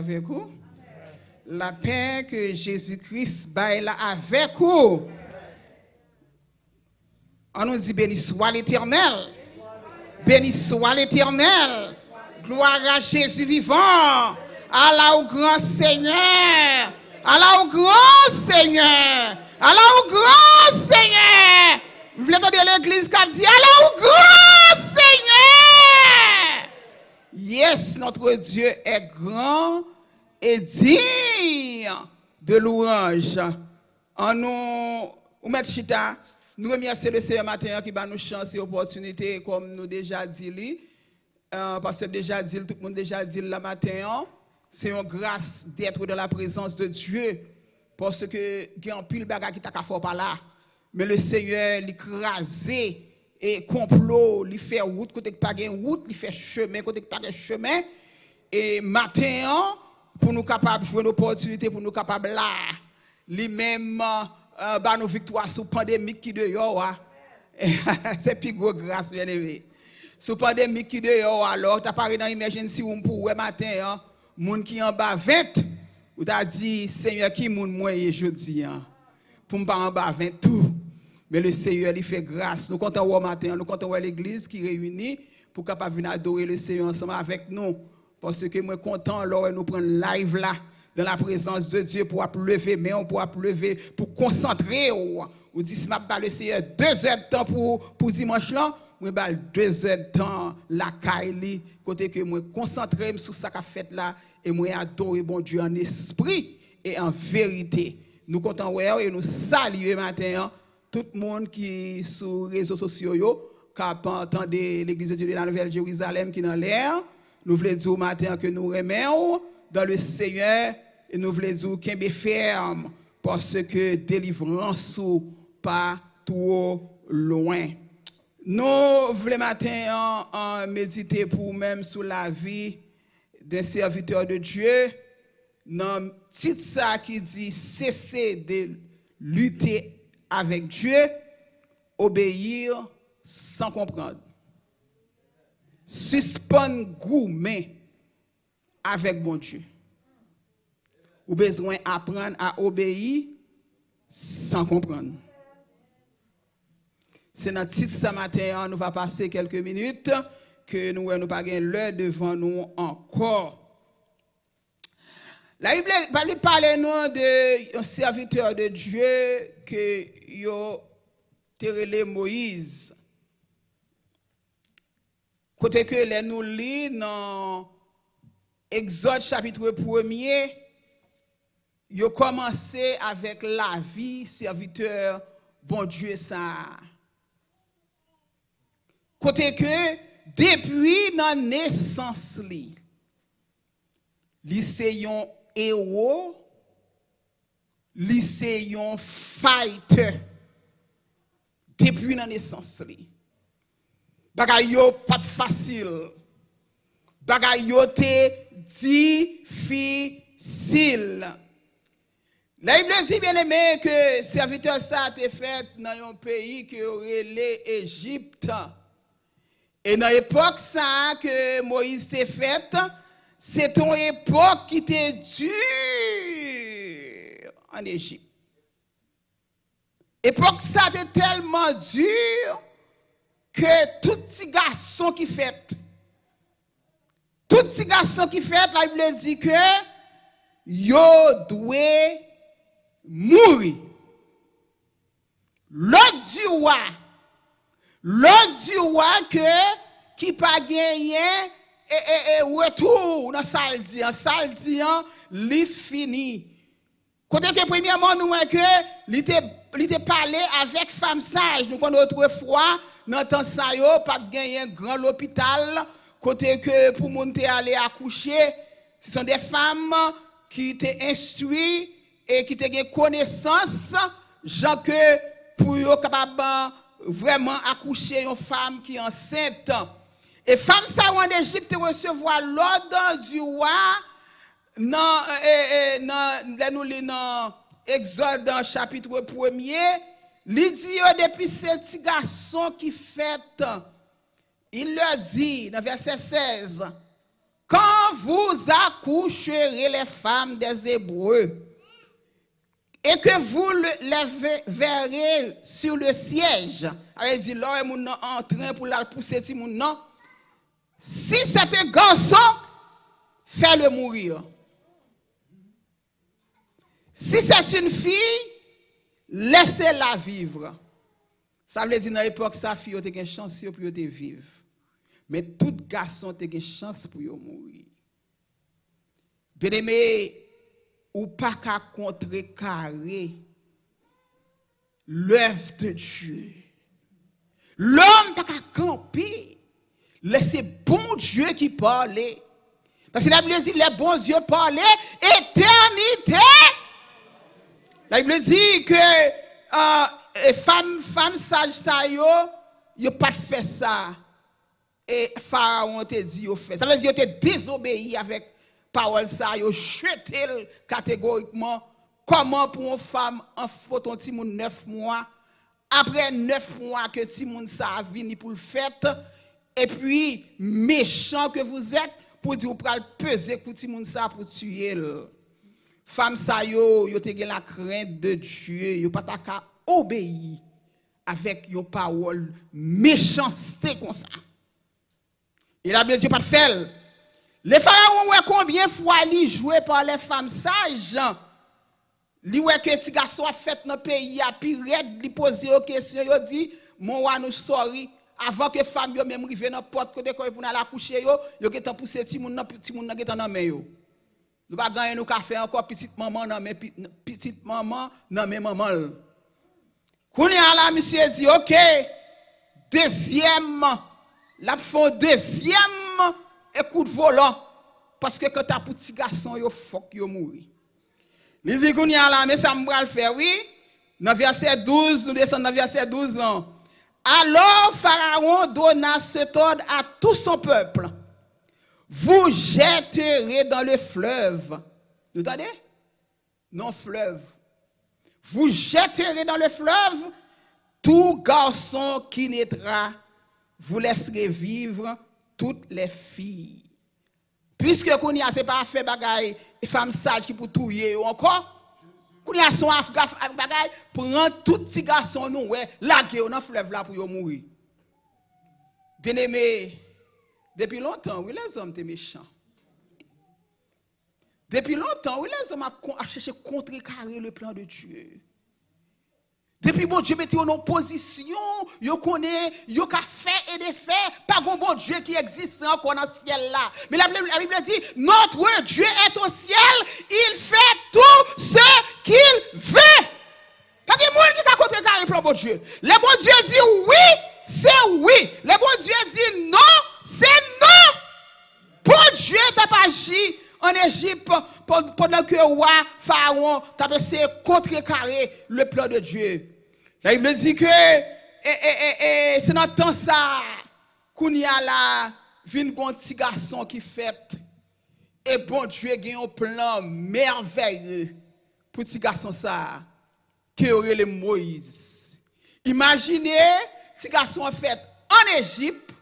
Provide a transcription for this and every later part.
Avec vous. La paix que Jésus-Christ baille là avec vous. On nous dit béni soit l'Éternel. Béni soit l'Éternel. Gloire à Jésus vivant. Allah au grand Seigneur. Allah au grand Seigneur. Allah au grand Seigneur. Vous voulez entendre l'église qui dit Allah au grand Seigneur. Yes, notre Dieu est grand et digne de louange. En nous, chita, nous remercions le Seigneur matin qui va nous chance et opportunité, comme nous déjà dit, parce que déjà dit, tout le monde déjà dit le matin, c'est une grâce d'être dans la présence de Dieu, parce que il y a un pile bagage qui t'a qu'à faire par là, mais le Seigneur l'écrasé et complot, il fait route côté pas gain route, il fait chemin côté pas gain chemin, et matin pour nous capables jouer une opportunité pour nous capables là, lui-même bah nos victoires sous pandémie qui dehors, c'est plus gros grâce bien aimé. Sous pandémie qui dehors alors t'as parlé dans emergency room pour ouais matin moun qui en bas 20 ou t'as dit Seigneur qui moun moi jeudi pour me pas en bas 20 tout. Mais le Seigneur il fait grâce. Nous comptons au matin, nous comptons à l'église qui réunit pour capable venir adorer le Seigneur ensemble avec nous. Parce que moi content alors nous prendre live là dans la présence de Dieu pour lever mais on pour lever pour concentrer ou dit si m'a pas le Seigneur 2 heures de temps pour dimanche là, moi ba 2 heures de temps la caille côté que moi concentrer sur ça qu'a fait là et moi adorer bon Dieu en esprit et en vérité. Nous comptons et nous saluer matin tout le monde qui sur les réseaux sociaux qui entend l'église de Dieu de la Nouvelle Jérusalem qui dans l'air. Nous voulons dire au matin que nous remettons dans le Seigneur et nous voulons dire qu'il est ferme parce que délivrance ou pas trop loin. Nous voulons matin méditer pour même sur la vie d'un serviteur de Dieu. Dans titre ça qui dit cesser de lutter avec Dieu, obéir sans comprendre. Suspendre gourmet avec bon Dieu. Ou besoin apprendre à obéir sans comprendre. C'est dans le titre ce matin, nous va passer quelques minutes que nous n'avons pas l'heure devant nous encore. La Bible parle nous d'un serviteur de Dieu que yo terrelé Moïse. Côté que les nous lit dans Exode chapitre 1er, yo commencé avec la vie serviteur bon Dieu ça. Côté que depuis la naissance li c'est un héros, li c'est un fighter depuis la naissance li. Bagay yo pas facile. Bagay yo te difficile. La Bible dit bien aimé que serviteur ça a été fait dans un pays que relé Égypte. Et dans l'époque ça que Moïse t'est fait, c'est une époque qui était dure en Égypte. Époque ça était tellement dure que tout petit garçon qui fait, la Bible dit que yo doit mourir. L'autre du roi que qui pas gagné et retour dans salle dit li fini. Côté que premièrement nous que il était parlé avec femme sage. Nous connaissons autrefois dans temps ça yo pas gagner un grand hôpital côté que pour monter aller accoucher, ce sont des femmes qui étaient instruites et qui étaient connaissance gens que pour yo capable vraiment accoucher une femme qui est enceinte. Et femme ça en Égypte recevoir l'ordre du roi dans Exode dans chapitre 1er, il dit depuis ce petit garçon qui fait, il leur dit dans verset 16, quand quand vous accoucherez les femmes des Hébreux, et que vous les verrez sur le siège, elle dit, là, mon en train pour la pousser, si mon nom, si c'est un garçon, fais-le mourir. Si c'est une fille, laissez-la vivre. Ça veut dire, dans l'époque, sa fille a une chance pour vivre. Mais tout garçon a une chance pour mourir. Bien aimé, ou pas qu'à contrecarrer l'œuvre de Dieu. L'homme n'a qu'à camper. Laissez bon Dieu qui parle. Parce que la Bible dit, les bons dieux parlent éternité. La Bible dit que femme sage ça yo pas fait ça. Et Pharaon te dit yo fait. Ça veut dire que te désobéi avec parole ça, yo jeté catégoriquement. Comment pour une femme en photon ti moun 9 mois, après 9 mois que ti moun ça vini pour le fête, et puis méchant que vous êtes pour dire pral peser pour ti moun ça pour tuer. Femme ça yo te gen la crainte de Dieu, yo pas ta obéir avec une parole méchanceté comme ça. Et la Bible dit pas de faire. Les pharaons, combien de fois ils jouaient par les femmes sages? Li wè que ti garçon a fait dans pays a pirate, li poser aux questions, yo dit mon roi nous sorry avant que femme yo même rive dans porte côté pour aller coucher yo getan pousser ti moun nan getan nan men yo. Nous pas gagner nous café encore petite maman nan men petite maman nan men maman. Kounya la monsieur dit OK, deuxième la font deuxième écoute volant parce que quand ta petit garçon yo faut yo mourir. Les dit qu'on y a là mais ça me va le faire oui. Dans verset 12 nous descendons dans verset 12 ans. Alors Pharaon donna cet ordre à tout son peuple. Vous jetterez dans le fleuve. Vous entendez? Non fleuve. Vous jetterez dans le fleuve tout garçon qui naîtra. Vous laisserez vivre toutes les filles. Puisque Kounia c'est pas fait bagaille et femme sage qui pour touyer encore. Kounia son bagaille pour rendre tout petit garçon nous ouais laguer dans fleuve là pour yo mourir. Bien-aimé, depuis longtemps oui les hommes étaient méchants. Depuis longtemps oui les hommes a cherché contrecarrer le plan de Dieu. Depuis bon Dieu mettez en opposition, yo connaît, yo ka fait et défait, pas bon Dieu qui existe encore dans le ciel là. Mais la Bible dit notre Dieu est au ciel, il fait tout ce qu'il veut. Pas de monde qui ka contrecarrer le plan bon Dieu. Le bon Dieu dit oui, c'est oui. Le bon Dieu dit non, c'est non. Bon Dieu t'a pas agi en Égypte pendant que roi Pharaon t'a essayé de contrecarrer le plan de Dieu. La Bible dit que c'est dans le temps ça qu'on y a là vinn gon petit garçon qui fait et bon Dieu a un plan merveilleux pour petit garçon ça que aurait le Moïse. Imaginez petit garçon fait en Égypte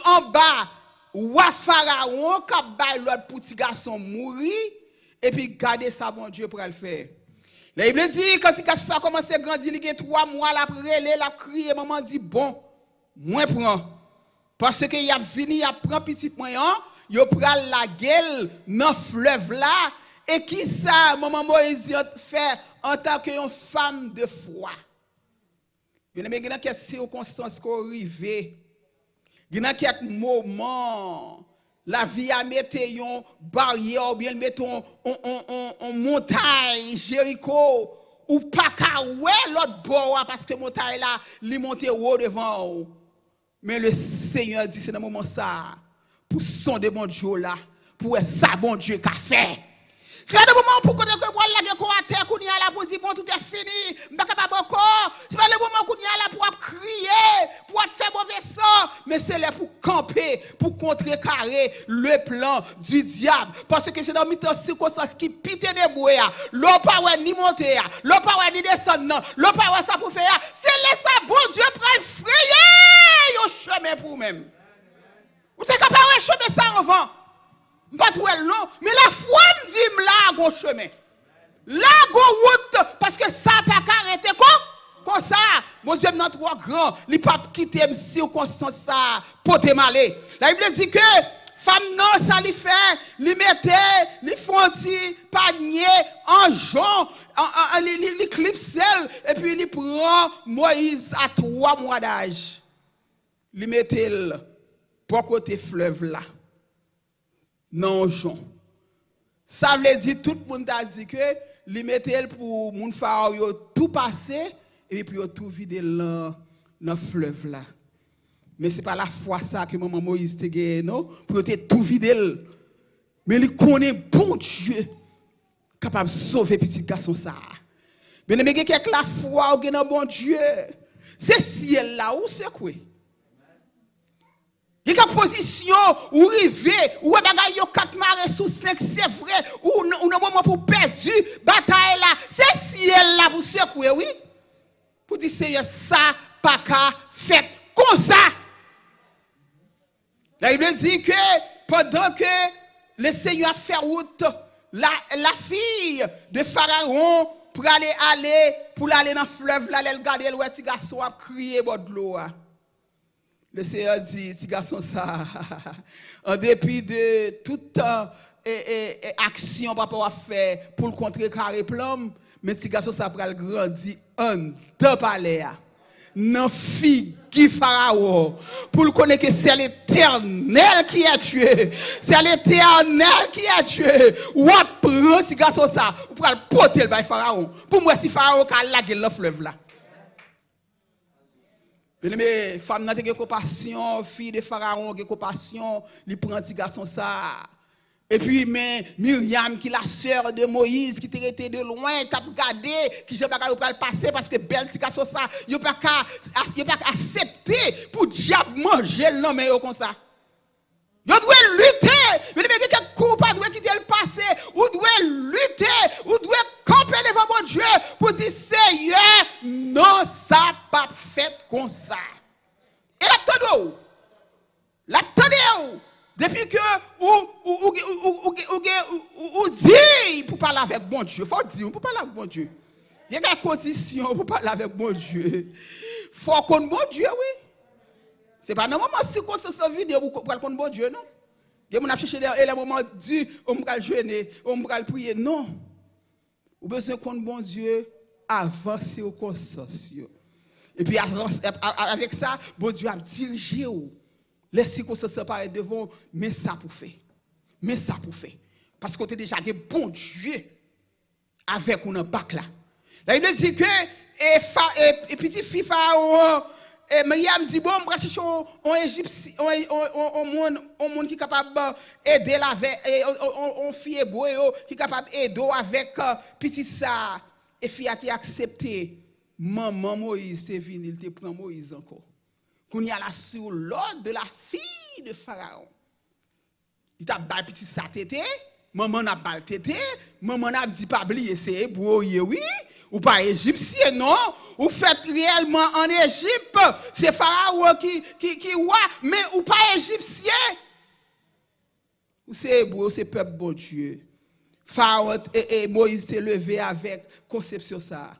en bas roi Pharaon qui bail l'autre petit garçon mourir et puis garder ça bon Dieu pour le faire. La Bible dit quand si garçon ça commence à grandir, il y a 3 mois la relé, la crier, maman dit bon, moi prend parce que il a venu, il a prend petit moyen, il prend la gueule dans fleuve là et qui ça maman Moïse fait en tant que une femme de foi. Il y a quelques circonstances qui arrivent. Il y a quelques moments la vie a mettre une barrière ou bien mettre en montagne Jéricho ou pas qu'à ouais l'autre bord parce que montagne là li monter haut devant. Mais le Seigneur dit c'est dans moment ça pour sonder bon Dieu là pour ça bon Dieu qu'a fait. C'est le moment pour connaître que moi la ko à terre qu'on y a là pour dire bon tout est fini, m'pa capable encore. C'est le moment qu'on y a là pour crier, pour faire mauvais sort, mais c'est là pour camper, pour contrecarrer le plan du diable parce que c'est dans une circonstance qui pite des bois, l'eau pas ouais ni monter, l'eau pas ouais ni descendre, l'eau pas ouais ça pour faire, c'est laisser ça bon Dieu pour frayer un chemin pour même. Vous êtes capable de chemin ça avant. Pas trop non, mais la foi me dit là gon chemin. Là gon route parce que ça pas arrêter comme ça. Mon Dieu non trop grand, il pas quitter me circonstance ça pour te malé. La Bible dit que femme non ça lui fait, lui mettait, lui font petit panier en jonc, lui clipse et puis il prend Moïse à 3 mois d'âge. Lui mettait pour côté fleuve là. Non jonc. Ça veut dire tout le monde a dit que lui mettait pour moun pharaon tout passer et puis tout vider dans le fleuve là. Mais c'est pas la foi ça que maman Moïse te gagné non pour tout vider. Mais il connaît bon Dieu capable de sauver petit garçon ça. Mais il y a quelques la foi ou dans bon Dieu. C'est ciel là ou c'est quoi? Il y a une position où river, où bagay yo 4 marées sous 5, c'est vrai, ou un moment pour perdu, bataille là, c'est ciel là pour secouer, oui. Pour dire Seigneur, ça pas qu'à fait comme ça. La Bible dit que pendant que le Seigneur a fait route, la fille de Pharaon pour aller dans le fleuve là, elle regarde le petit garçon a crié bord de l'eau. Le Seigneur dit, petit garçon ça, en dépit de toute action papa a fait pour le contrecarrer plomb, mais petit garçon ça pral grandi en deux palais. Non fille qui Pharaon pour le connaître que c'est l'Éternel qui a tué, c'est l'Éternel qui a tué. Ou prend petit garçon ça, ou pral porter le bail Pharaon. Pour moi si Pharaon a lagué le fleuve là. Mais femme n'a pas compassion, fille de Pharaon qui compassion, il prend petit garçon ça. Et puis mais Myriam qui la sœur de Moïse qui était de loin, t'a regardé qui j'ai pas le passer parce que belle petit garçon ça, il pas accepter pour diable manger le nom mais comme ça. Vous devez lutter. Mais quelques coups pas doit quitter le passé. Vous devez lutter. Vous devez camper devant mon Dieu pour dire Seigneur, non, ça pas fait comme ça. Et l'attendez. Depuis que vous dit pour parler avec mon Dieu, faut dire pour parler avec mon Dieu. Il y a des conditions pour parler avec mon Dieu. Faut qu'on mon Dieu, oui. C'est pas normalement si qu'on se vidéo pour parler contre bon Dieu, non? Il y a chercher les moments du on va jeûner, on va prier, non. Vous besoin contre bon Dieu avancer au conscience. Et puis avec ça, bon Dieu a dirigé ou. Les circonstances séparées devant, mais ça pour faire. Mais ça pour faire. Parce qu'on est déjà des bon Dieu avec un bac là. Là, il dit que et petit fille Pharaon et Myriam dit bon, on va chercher un Égyptien, un monde qui est capable d'aider avec, on fille hébreu qui est capable d'aider avec petit ça. Et fille a été accepté. Maman Moïse c'est venu, il te prend Moïse encore. Qu'on y a là sur l'ordre de la fille de Pharaon. Il t'a bal petit ça tété, maman n'a bal tété, maman n'a dit pas oublier c'est hébreu oui, ou pas égyptien non, ou fait réellement en Égypte, c'est Pharaon qui roi, mais ou pas égyptien. Ou c'est hébreu, c'est peuple bon Dieu. Pharaon et Moïse s'est levé avec conception ça.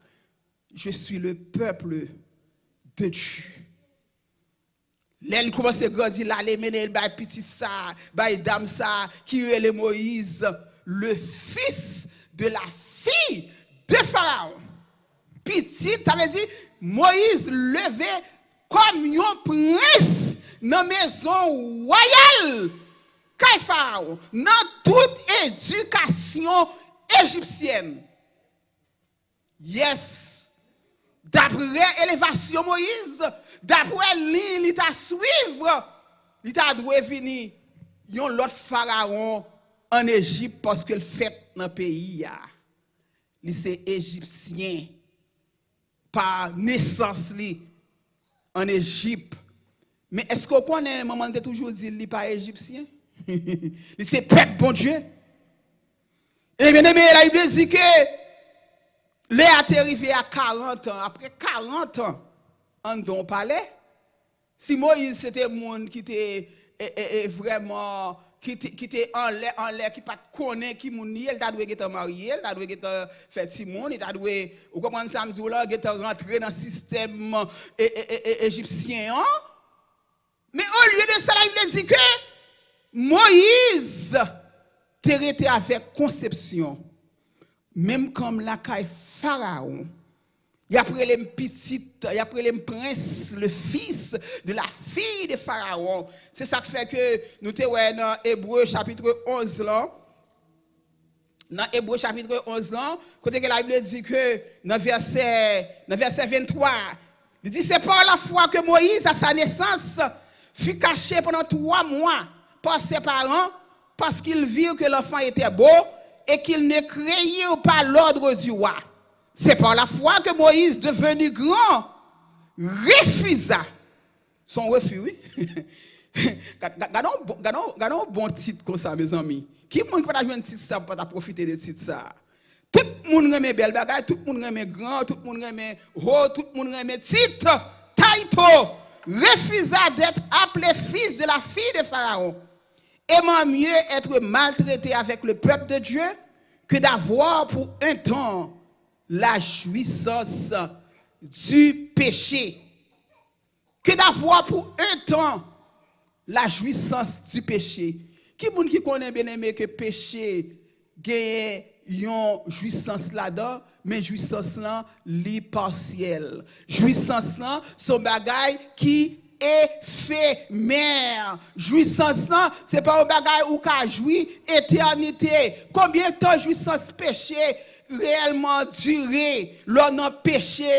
Je suis le peuple de Dieu. L'elle commence à grandir là, les mener le petit ça, dame ça, qui est le Moïse, le fils de la fille de Pharaon. Petit, ça veut dire Moïse levé comme un prince dans la maison royale. Qu'est Pharaon? Dans toute éducation égyptienne. Yes. D'après élévation Moïse, d'après lui, il t'a suivre, il t'a dû venir yon l'autre pharaon en Égypte parce que le fait dans le pays il c'est égyptien par naissance li en Égypte. Mais est-ce qu'on connaît maman t'a toujours dit il pas égyptien? Il c'est peuple bon Dieu. Et bien aimé la Bible dit que Léa est arrivé à 40 ans. Après 40 ans, en don palais, si Moïse c'était un monde qui était vraiment qui était en l'air qui pas connaît qui moun ni, elle t'a doué être marié, elle t'a doué être fait Simon, elle t'a doué ou comprendre ça me là être rentré dans le système égyptien. Mais au lieu de ça, il dit que Moïse t'était avec conception, même comme la caille Pharaon. Il a pris les petites, il a pris les princes, le fils de la fille de Pharaon. C'est ça qui fait que nous sommes dans Hébreu chapitre 11 là. Dans Hébreu chapitre 11 là, côté que la Bible dit que dans verset 23, il dit c'est par la foi que Moïse à sa naissance fut caché pendant 3 mois par ses parents parce qu'ils virent que l'enfant était beau et qu'ils ne craignirent pas l'ordre du roi. C'est par la foi que Moïse, devenu grand, refusa son refus. Oui. Gardons un bon titre comme ça, mes amis. Qui peut pas jouer un titre ça pour profiter de titre ça? Tout le monde aime belle bagaille, tout le monde aime grand, tout le monde aime haut, tout le monde aime titre, title. Refusa d'être appelé fils de la fille de Pharaon. Aimant mieux être maltraité avec le peuple de Dieu que d'avoir pour un temps la jouissance du péché. Que d'avoir pour un temps la jouissance du péché. Qui moun qui connaît bien aimé que péché gagne yon jouissance là-dedans, mais jouissance là li partielle. Jouissance là son bagay qui éphémère. Jouissance là c'est pas un bagay ou ka jouir éternité. Combien de temps jouissance péché réellement duré l'on a péché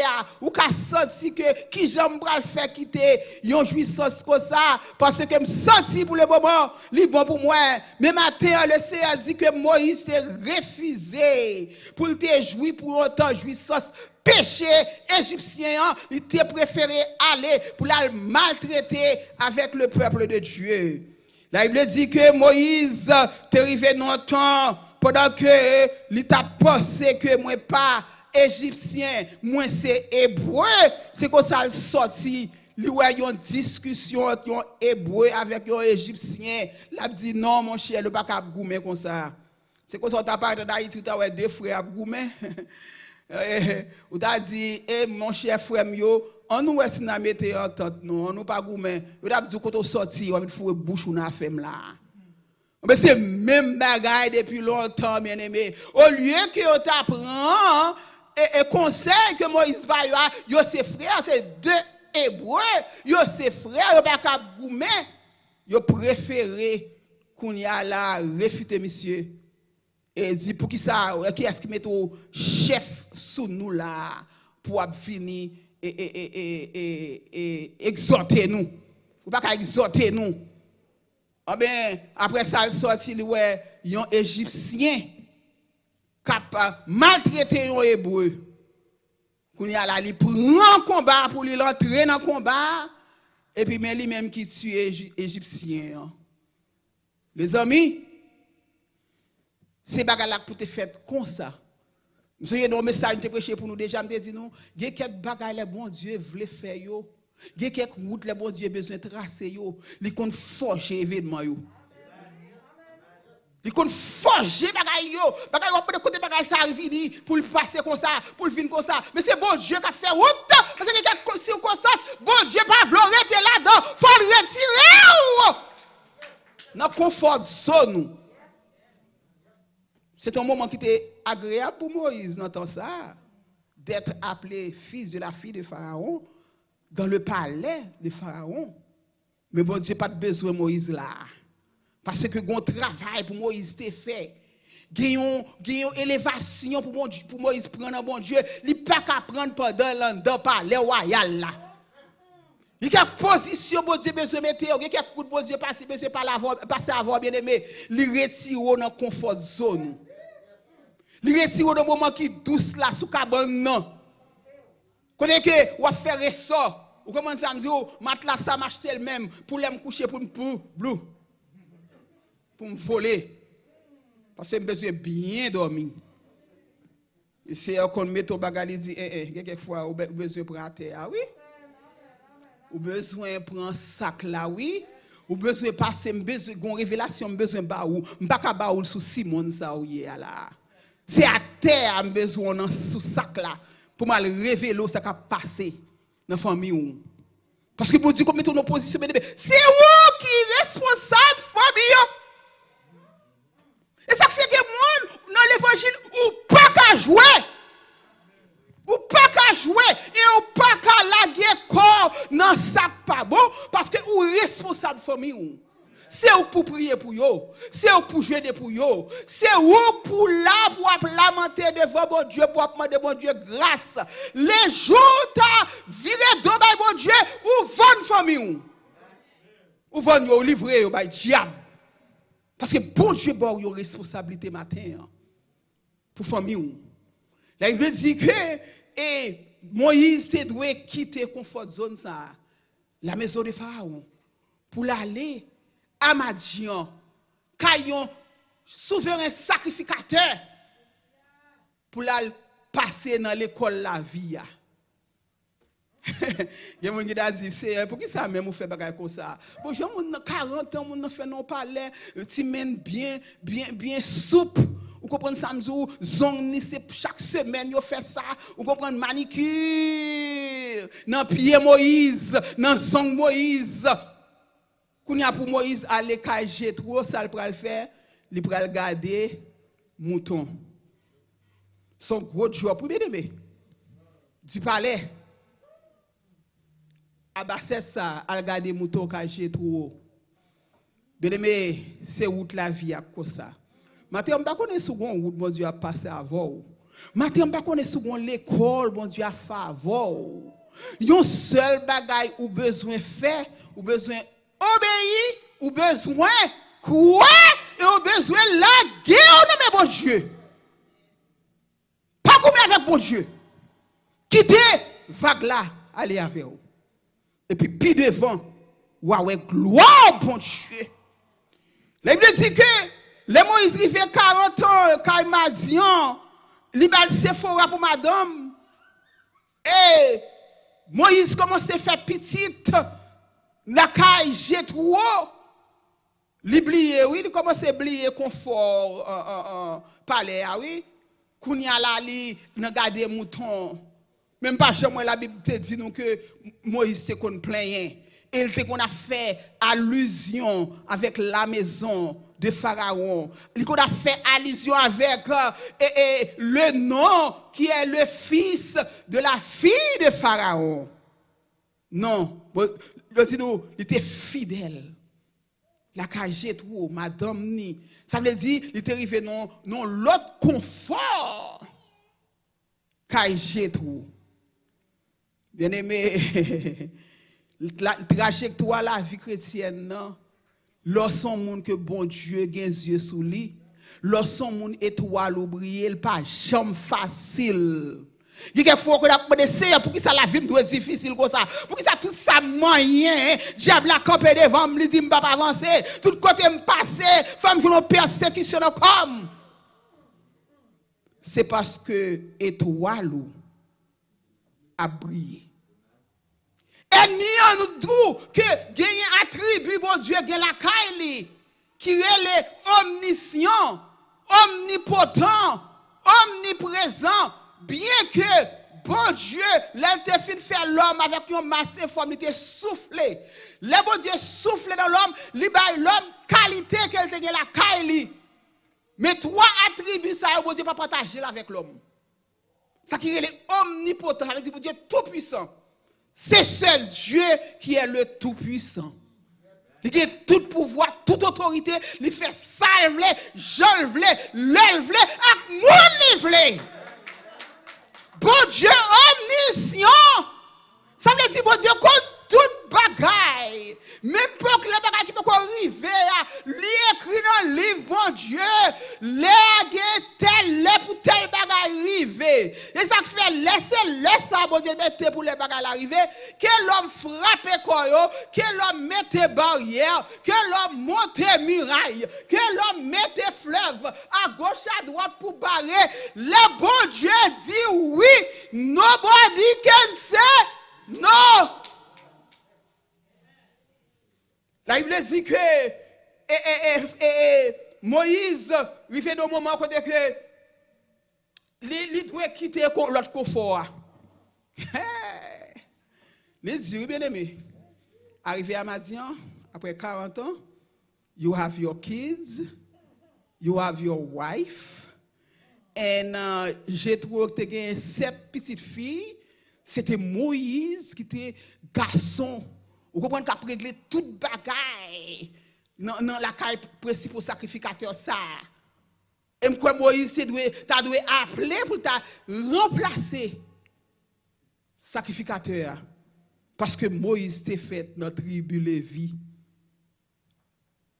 ou qu'a senti que qui j'aime le faire quitter yon jouissance comme ça parce que me senti pour le moment li bon pour moi mais matin le Seigneur dit que Moïse s'est refusé pour te jouir pour autant jouissance péché égyptien il était préféré aller pour la maltraiter avec le peuple de Dieu. La Bible dit que Moïse t'est arrivé dans le temps pendant que l'État pensait que moi pas égyptien, moi c'est hébreu, c'est comme ça il sorti, il y a une discussion entre un hébreu avec un égyptien. L'a dit non mon cher, le pas cap goumer comme ça. C'est comme ça tu as parlé d'Haïti, tu as deux frères goumer. Ou t'as dit mon cher frère yo, on nous est na mettre entente non, on nous pas goumer. Ou t'as dit quand on sorti, on faut bouche ou na femme là. Mais c'est même bagaille depuis longtemps, bien aimé. Au lieu que tu apprends et conseil que Moïse va yo ses frères, c'est deux hébreux, yo ses frères, yo pas cap goumer, yo préféré qu'on y a là réfuter monsieur et dit pour qui ça qui est-ce qui met au chef sous nous là pour finir et exhorter nous. Faut pas exhorter nous. Ah ben, après ça, il sorti, il y a un Égyptien qui a maltraité un Hébreu. Il prend un combat pour lui entrer dans le combat. Et puis, mais lui-même qui tue Égyptien. Les amis, c'est bagarre pour te faire comme ça. Nous avons un message que prêché pour nous déjà, me dit nous, il y a quelques bagages les bon Dieu voulait faire yo. Il y a quelques routes les bon Dieu besoin de tracer yo, li kon forger événement yo. Li kon forger bagay yo, bagay yo peut côté bagay ça arrive pour le passer comme ça, pour le venir comme ça. Mais c'est bon Dieu qui a fait route parce que il y a quelques circonstances, bon Dieu pas vouloir rester là-dedans, faut le retirer. Dans confort zone. C'est un moment qui était agréable pour Moïse dans temps ça d'être appelé fils de la fille de Pharaon. Dans le palais de Pharaon. Mais bon Dieu, pas de besoin de Moïse là. Parce que bon travail pour Moïse t'est fait. Il y a une élévation pour Moïse prendre un bon Dieu. Il n'y a pas qu'à prendre pendant le palais royal là. Il y a une position bon Dieu besoin de mettre. Il y a quelques coups de bon Dieu passer avant bien aimé. Il retire dans le confort zone. Il retire dans le moment qui douce là sous cabane non. Connais que ou faire ressort ou commence à me dire matelas ça m'acheter le même pour me coucher pour me voler parce que j'ai besoin bien dormir et c'est qu'on met ton bagage dit quelquefois ou besoin prendre terre oui ou besoin prendre sac là oui ou besoin passer, besoin gon révélation, besoin ba ou, m'pa ba ou sous Simon ça ou là. C'est à terre besoin dans sous sac là pour mal révéler ça qui passé dans famille ou. Parce que bon Dieu comme met en opposition c'est vous qui est responsable famille. Et ça fait que moi dans l'évangile ou pas qu'à jouer. Ou pas qu'à jouer et ou pas qu'à laguer corps dans sac pas bon parce que ou responsable famille ou. C'est ou pour prier pour yo, c'est ou pour jeûner pour yo, c'est ou pour là pour lamenter devant bon Dieu pour demander bon Dieu grâce. Les jours ta viré de bon Dieu ou vendre famille ou vendre yo livrer yo bay diable. Parce que bon Dieu bon yo responsabilité matin pour famille ou. La Bible dit que Moïse te doit quitter confort zone ça, la maison de Pharaon pour l'aller à Madian, caillon souverain sacrificateur pour la passer dans l'école la vie. Il y a des gens qui disent, pour qui ça même vous fait bagaille comme ça? Bon, j'ai 40 ans, on fait non parler, tu mènes bien soupe. Vous comprenez ça, zong c'est chaque semaine vous fait ça. Vous comprenez manicure dans pied Moïse, dans zong Moïse. Quand il y a pour Moïse aller cacher trop, ça le pral faire, il pral garder mouton. Son gros job pour bien aimer. Du palais. Abassé ça, al garder mouton cacher trop. Bien aimé, c'est route la vie à quoi ça. Maintenant, on ne connaît pas second route, bon Dieu a passé avant. Maintenant, on ne connaît pas second l'école, bon Dieu a fait avant. Yon seul bagaille ou besoin faire, ou besoin obéir, ou besoin croire, et ou besoin la guerre, non mais bon Dieu. Pas combien avec bon Dieu. Quittez vague là, allez avec vous. Et puis devant, ou avec gloire bon Dieu. La Bible dit que les Moïse rive 40 ans, quand il m'a dit, il a Sephora pour madame. Et Moïse commence à faire petite, la caille jette trop. Il commence à oublier confort, palais, oui. Kounya la li, n'a gardé mouton. Même pas chez moi, la Bible te dit nous que Moïse se qu'on plaint. Il te qu'on a fait allusion avec la maison de Pharaon. Il qu'on a fait allusion avec le nom qui est le fils de la fille de Pharaon. Non, il était fidèle. La cage trop, madame ni. Ça veut dire, il était arrivé non l'autre confort. Cage trop. Bien aimé, la trajectoire la vie chrétienne, non? Lorsqu'on monde que bon Dieu a les yeux sous lui, lorsqu'on monde étoile ou briller, pas jamais facile. Il y a fois qu'on a demandé pour qui ça la vie doit être difficile comme ça. Pour qui ça tout ça moyen, diable a campé devant me dit m'pas pas avancer, tout côté me passer, femme joue persécution comme. C'est parce que étoile a brillé. Et nous nous que gagne attribut bon Dieu gagne la caille qui est omniscient, omnipotent, omniprésent, bien que bon Dieu l'interfin faire l'homme avec une masse informe, il soufflé. Le bon Dieu souffle dans l'homme, il baille l'homme qualité qu'elle te gagne la caille. Mais trois attributs ça bon Dieu pas partager avec l'homme. Ça qui est omnipotent, ça veut dire bon Dieu tout puissant. C'est seul Dieu qui est le Tout-Puissant. Il a tout pouvoir, toute autorité. Il fait ça, je le voulais, le voulais, et mon voulais. Bon Dieu omniscient. Ça veut dire, bon Dieu, contre toute bagaille. Même pour que les bagailles qui peuvent arriver, lui écrit dans le livre, bon Dieu, pour tel bagaille arriver. Et ça fait laisser ça, bon Dieu, mettre pour les bagailles arriver. Que l'homme frappe quoi, que l'homme mette barrière, que l'homme monte muraille, que l'homme mette fleuve à gauche, à droite pour barrer. Le bon Dieu dit oui, nobody can say no. La Bible dit que Moïse, il fait des moments où il doit quitter l'autre confort. Les dieux bien aimés, arrivé à Madian, après 40 ans, you have your kids, you have your wife, and j'ai trouvé que tu as 7 petites filles, c'était Moïse qui était garçon. Vous comprenez qu'il a réglé toute bagaille dans la caille principal sacrificateur ça. Et moi Moïse tu dois appeler pour ta remplacer sacrificateur parce que Moïse t'est fait dans tribu Lévi.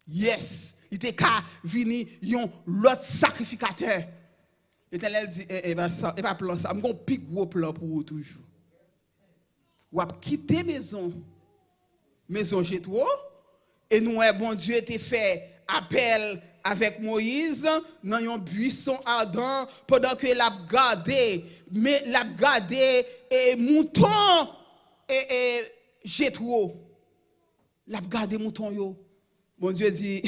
Yes, il était qu'à venir l'autre sacrificateur. L'Éternel dit pas plan ça, m'gon pic gros plan pour vous toujours. Ou quitter maison Jétro et nous bon Dieu était fait appel avec Moïse dans un buisson ardent pendant que l'a gardé et mouton et Jétro l'a gardé mouton yo. Bon Dieu dit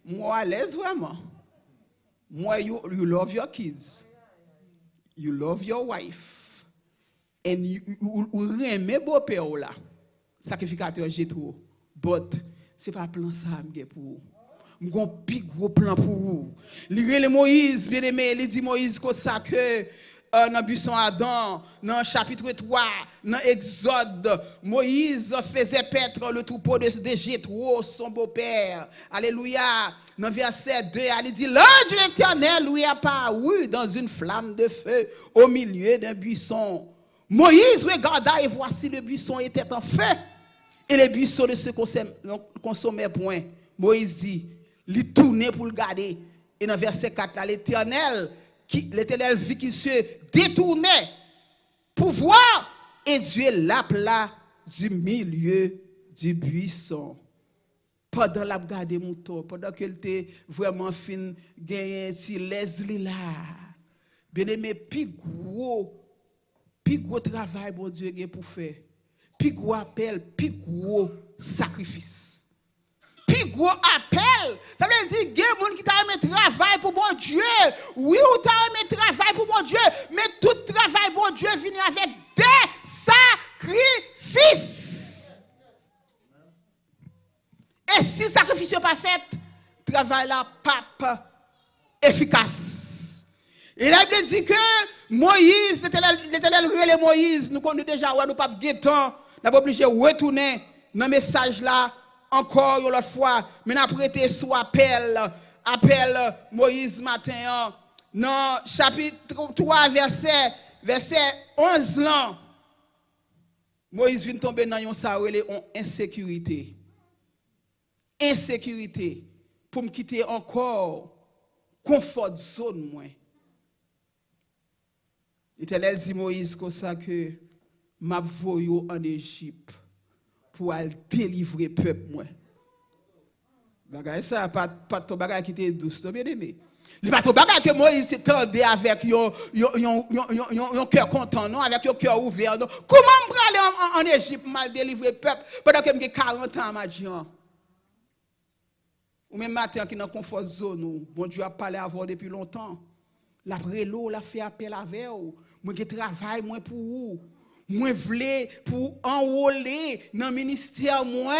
moi à l'aise vraiment. Moi you love your kids. You love your wife. And you aimez beau père là. Sacrificateur Jétro. But c'est pas plan ça pour vous. M'gon pi gros plan pour vous. Lire Moïse bien aimé, il dit Moïse comme ça que dans buisson Adam, dans chapitre 3, dans Exode, Moïse faisait paître le troupeau de Jétro, son beau-père. Alléluia. Dans verset 2, il dit l'ange de l'Éternel lui apparut dans une flamme de feu au milieu d'un buisson. Moïse regarda et voici le buisson était en feu et le buisson ne se consommait point. Moïse dit, il tournait pour le garder. Et dans verset 4, là, l'Éternel vit qu'il se détournait pour voir et Dieu l'appela du milieu du buisson. Pendant la garder mouton, pendant qu'elle était vraiment fin, gagné si Leslie là. Bien aimé, plus gros travail bon Dieu pour faire. Plus gros appel, plus gros sacrifice. Plus gros appel. Ça veut dire qu'il y a des gens qui t'a aimé travail pour bon Dieu. Oui, ou t'a aimé travail pour bon Dieu, mais tout travail bon Dieu vient avec des sacrifices. Et si le sacrifice n'est pas fait, le travail là pas efficace. Et là, il dit que Moïse, l'Éternel relève Moïse, nous connaissons déjà, nous pas de temps, nous pas obligé de retourner dans le message là encore une autre fois, mais nous avons prêté sous appel Moïse matin, dans chapitre 3, verset 11 là. Moïse vient tomber dans une insécurité. Insécurité pour me quitter encore confort zone moins. L'Éternel dit Moïse comme ça que m'a voyé en Égypte pour aller délivrer peuple moi. Bagay ça pas ton bagay qui était douce, bien aimé. Il pas ton bagay que Moïse s'étendait avec yon cœur content non, avec yon cœur ouvert non. Comment me aller en Égypte mal délivrer peuple pendant que j'ai 40 ans m'a dit. Ou même matin qui dans confort zone, bon Dieu a parlé avant depuis longtemps. La prélo, la fait appel avec vous. Moi qui travaille moi pour vous. Moi vle pour enrôler dans ministère moi.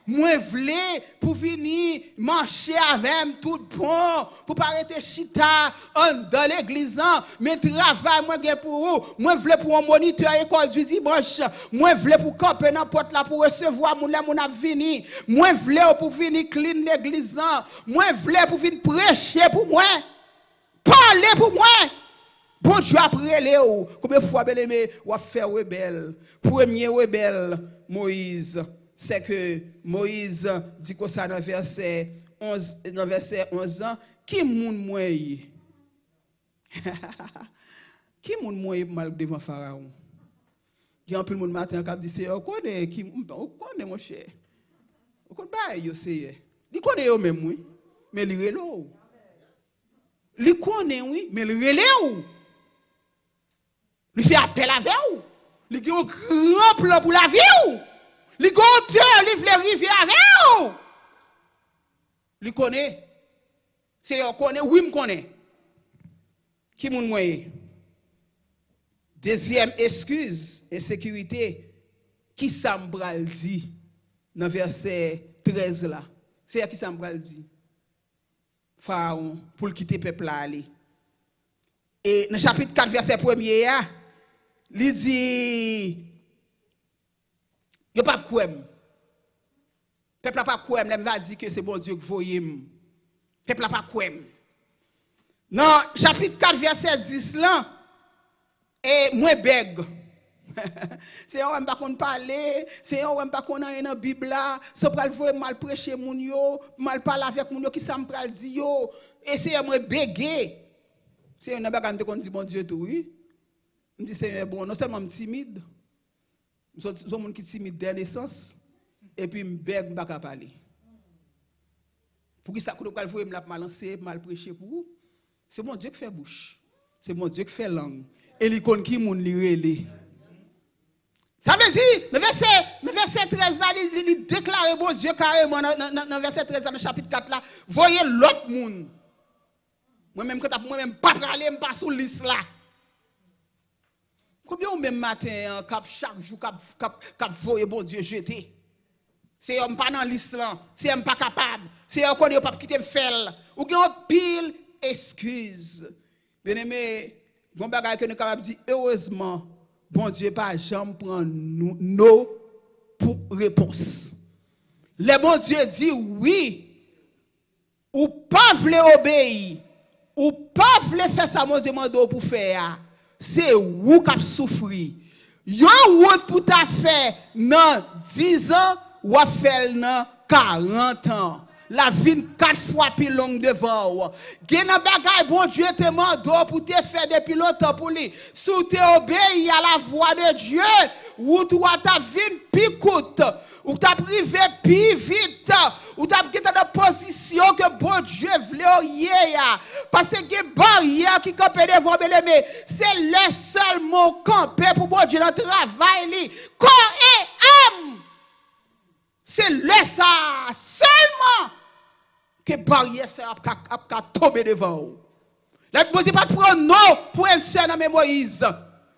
Moi vle pour venir marcher avec tout bon pour pas arrêter chita dans l'église mais travail moi pour vous. Moi vle pour un moniteur école du dimanche. Moi vle pour camper n'importe là pour recevoir mon là mon a venir. Moi vle pour venir clean l'église. Moi vle pour venir prêcher pour moi. Parler pour moi. Bon Dieu après Léo, combien de fois bien aimé ou a fait rebelle. Premier rebelle Moïse, c'est que Moïse dit que ça dans verset 11 ans, qui moun moi qui moun moi mal devant pharaon. Il y a un peu de monde matin qui dit c'est on connaît mon cher. On connaît pas yo c'est. Il connaît yo même oui, mais il relève. Il connaît oui, mais il relève. Il fait appel avec vous. Il a un grand plan pour la vie. Li gonteur, li vle rive avec ou. Li connaît. C'est on connaît, oui me connaît. Qui moun moyen? Deuxième excuse, insécurité. Qui ça m'bral dit dans verset 13 là? C'est qui ça m'bral dit? Pharaon pour quitter peuple là aller. Et dans chapitre 4 verset 1er, il dit yo pas kouem. Peuple pas kouem, l'aime va dire que c'est bon Dieu qui voyait. Peuple pas kouem. Dans chapitre 4 verset 10 là et moi beg. C'est on pas qu'on parler, c'est on pas qu'on dans Bible là, so pral voyer mal prêcher moun yo, mal parler avec moun yo qui ça me pral di yo, essayer moi béguer. C'est un bagage qu'on dit bon Dieu tout oui. On dit c'est bon, non seulement timide. Son monde qui timide dès naissance et puis me beg pas ka parler. Pour qui ça qu'on pral voyer me la lancer, mal prêcher pour vous? C'est bon Dieu qui fait bouche. C'est bon Dieu qui fait langue. Et li kon ki moun li relé. Ça veut dire, le verset 13 là, il déclare bon Dieu carrément dans le verset 13 dans le chapitre 4 là, voyez l'autre monde. Moi-même, pas parler, pas sous liste là. Combien ou même matin, chaque jour, cap voyez bon Dieu jeter? C'est un pas dans liste là, c'est un pas capable, c'est un qu'on pas quitter faire. Ou bien pile excuse. Bien aimé, bon bagage que nous capable dire heureusement. Bon Dieu pas jamais prend non pour réponse. Le bon Dieu dit oui ou pas vle obéir ou pas vle faire ça mon Dieu mando pour faire. C'est ou qui souffrir. Yon route pour ta faire dans 10 ans ou faire dans 40 ans. La vie 4 fois plus longue devant ou. Gen nan bagay bon Dieu te mando pour te faire depuis longtemps pour lui. Si tu obéis à la voix de Dieu, ou toi ta vie plus courte, ou ta privé plus vite, ou ta quitté dans position que bon Dieu voulait ya. Parce que les barrières qui campent devant bien-aimé, c'est le seul mot campé pour bon Dieu dans le travail li. Corps et âme. C'est le ça seulement que barrière ça a tomber devant vous. La Bible dit pas prendre non pour un seul dans Moïse.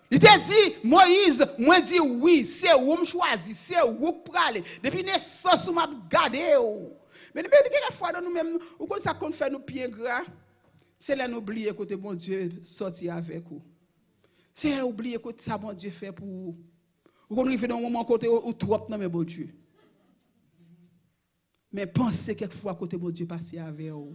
Il t'a dit Moïse, moi dit oui, c'est où me choisi, c'est où pour aller. Depuis naissance m'a garder. Mais quelques fois nous même ou comme ça qu'on fait nous pieds gras, c'est là nous oublier côté bon Dieu sorti avec vous. C'est là oublier côté ça bon Dieu fait pour vous. Ou qu'on arrive dans un moment côté ou trop non mais bon Dieu. Mais pensez quelquefois côté bon Dieu passer avec vous.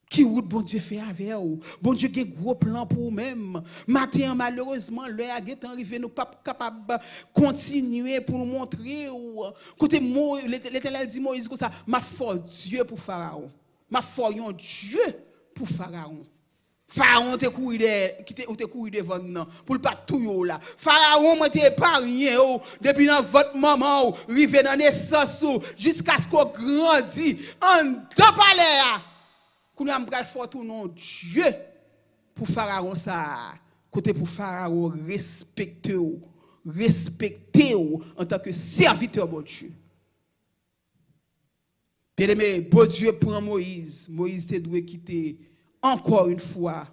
Qui route bon Dieu fait avec vous. Bon Dieu a un gros plan pour vous-même. Matin, malheureusement, l'heure est arrivée, nous ne sommes pas capables de continuer pour nous montrer. Côté l'Éternel dit Moïse comme ça, ma foi Dieu pour Pharaon. Ma foi Dieu pour Pharaon. Pharaon te couru devant nous pour pas tout là. Pharaon m'a épargné depuis dans votre maman, rivé dans naissance jusqu'à ce qu'on grandit en deux palais. Qu'on a m'bral fort tout nom Dieu pour Pharaon ça. Côté pour Pharaon respecter en tant que serviteur de Dieu. Bien aimé, bon Dieu prend Moïse. Moïse te doit quitter encore une fois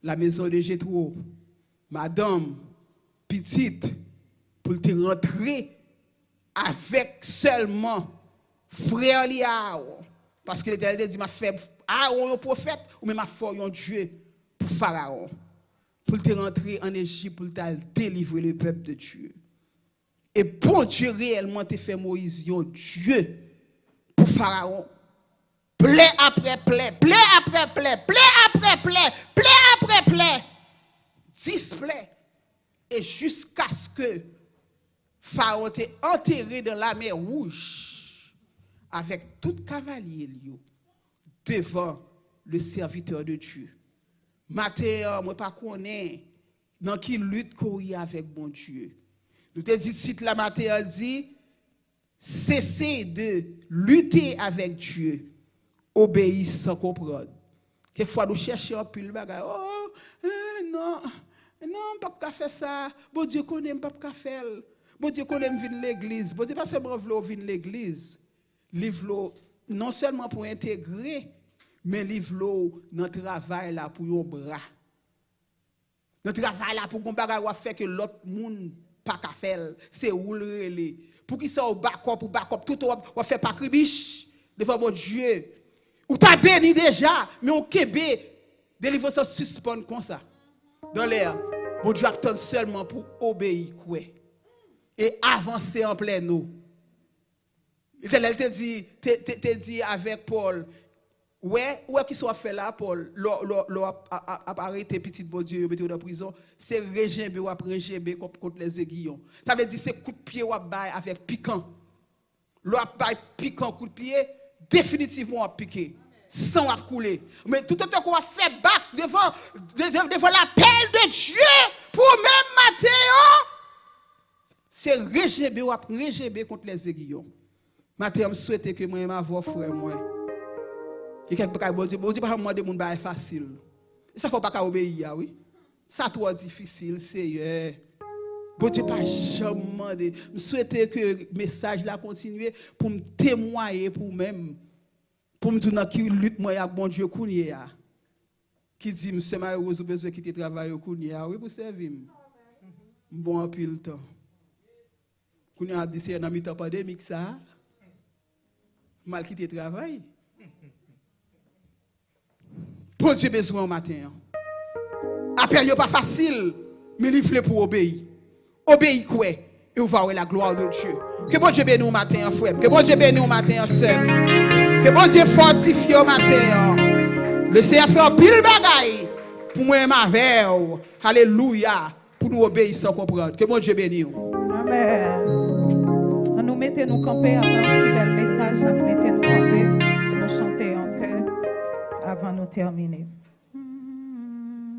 la maison de Jéthro, madame, petite, pour te rentrer avec seulement frère Liao. Parce que l'Éternel dit, ma faible, Aaron, un prophète, ou même ma foi, un Dieu, pour Pharaon. Pour te rentrer en Égypte, pour te délivrer le peuple de Dieu. Et bon Dieu réellement te fait Moïse, un Dieu, pour Pharaon. Plaie après plaie, plaie après plaie, plaie après plaie, plaie après plaie. 10 plaies. Et jusqu'à ce que Pharaon t'ait enterré dans la mer Rouge avec tout cavalier devant le serviteur de Dieu. Matin, moi pas connais dans qui lutte courir avec bon Dieu. Nous te dit site la matin dit cessez de lutter avec Dieu. Obéis sans comprendre. Quelquefois nous cherchons un peu le bagage. Non, pas faire ça. Bon Dieu connaît, pas faire. Bon Dieu qu'on aime venir l'église. Bon Dieu pas seulement vouloir venir l'église. Livre non seulement pour intégrer, mais livre notre travail là pour un bras. Notre travail là pour qu'on bagage fait que l'autre monde pas qu'à faire, c'est rouler. Pour qu'il soit au backup, tout on fait pas cribiche devant mon Dieu. Ou t'as béni déjà, mais on Québec, délivre ça suspend comme ça. Dans l'air, mon Dieu attend seulement pour obéir quoi. Et avancer en plein eau. Elle te dit avec Paul, ouais qui soit fait là, Paul, arrêté petit bon Dieu, mettez dans prison, c'est régimber ou après régimber contre les aiguillons. Ça veut dire c'est coup de pied ou avec piquant. L'eau piquant coup de pied, définitivement piqué, sans couler. Mais tout le temps qu'on va faire battre devant l'appel de Dieu pour même Matthieu, c'est régimber ou après régimber contre les aiguillons. Matthieu, je souhaite que moi m'avoir frère moi. Et quelque chose bon Dieu pas demander mon bail facile. Ça faut pas obéir oui. Ça trop difficile Seigneur. Bon Dieu pas jamais demander. Je souhaite que le message là continue pour me témoigner pour même pour me dire dans qui lutte moi avec bon Dieu kounia. Qui dit monsieur malheureux ou besoin quitter travail kounia oui pour servir. Bon en pile temps. Kounia a dit c'est dans mi-temps pandémique ça. Mal quitter travail. Bon Dieu besoin au matin. Appel n'est pas facile, mais il faut pour obéir. Obéir quoi? Et vous verrez la gloire de Dieu. Que bon Dieu bénisse au matin, frère. Que bon Dieu bénisse au matin, sœur. Que bon Dieu fortifie au matin. Le Seigneur fait un pile bagaille pour moi ma veille. Alléluia. Pour nous obéir sans comprendre. Que bon Dieu bénisse. Amen. Nous mettons nous camper avant ce bel message. Nous mettons nous camper. Nous chanter en chœur avant de terminer.